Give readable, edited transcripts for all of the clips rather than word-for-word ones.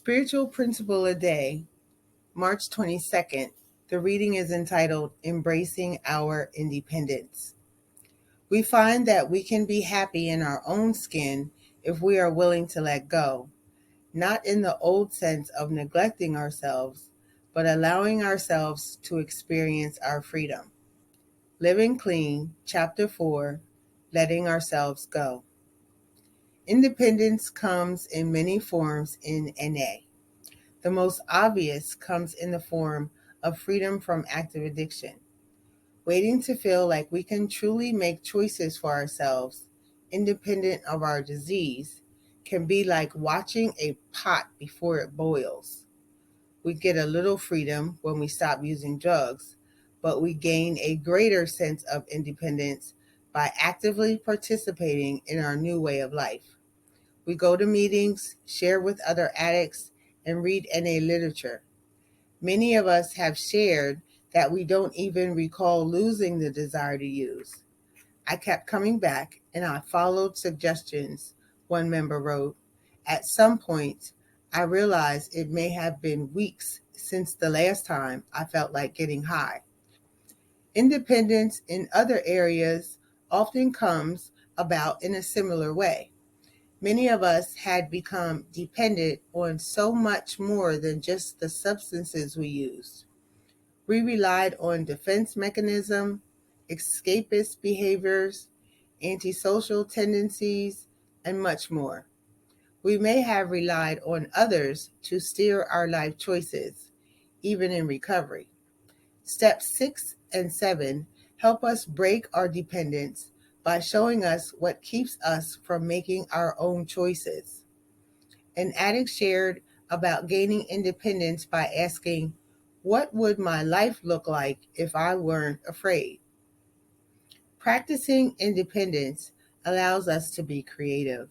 Spiritual Principle a Day, March 22nd. The reading is entitled Embracing Our Independence. We find that we can be happy in our own skin if we are willing to let go, not in the old sense of neglecting ourselves, but allowing ourselves to experience our freedom. Living Clean, Chapter 4, Letting Ourselves Go. Independence comes in many forms in NA. The most obvious comes in the form of freedom from active addiction. Waiting to feel like we can truly make choices for ourselves, independent of our disease, can be like watching a pot before it boils. We get a little freedom when we stop using drugs, but we gain a greater sense of independence by actively participating in our new way of life. We go to meetings, share with other addicts, and read NA literature. Many of us have shared that we don't even recall losing the desire to use. I kept coming back and I followed suggestions, one member wrote. At some point, I realized it may have been weeks since the last time I felt like getting high. Independence in other areas often comes about in a similar way. Many of us had become dependent on so much more than just the substances we used. We relied on defense mechanism, escapist behaviors, antisocial tendencies, and much more. We may have relied on others to steer our life choices, even in recovery. Steps 6 and 7 help us break our dependence by showing us what keeps us from making our own choices. An addict shared about gaining independence by asking, "What would my life look like if I weren't afraid?" Practicing independence allows us to be creative.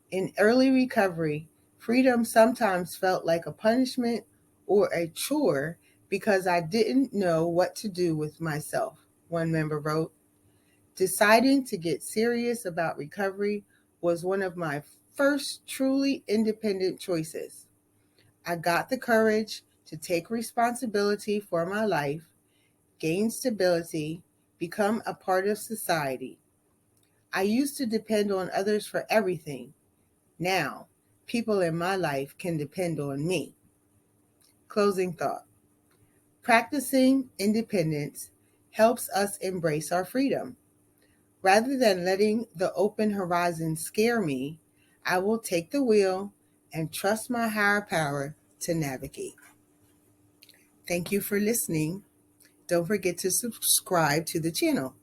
In early recovery, freedom sometimes felt like a punishment or a chore because I didn't know what to do with myself, one member wrote. Deciding to get serious about recovery was one of my first truly independent choices. I got the courage to take responsibility for my life, gain stability, become a part of society. I used to depend on others for everything. Now, people in my life can depend on me. Closing thought. Practicing independence helps us embrace our freedom. Rather than letting the open horizon scare me, I will take the wheel and trust my higher power to navigate. Thank you for listening. Don't forget to subscribe to the channel.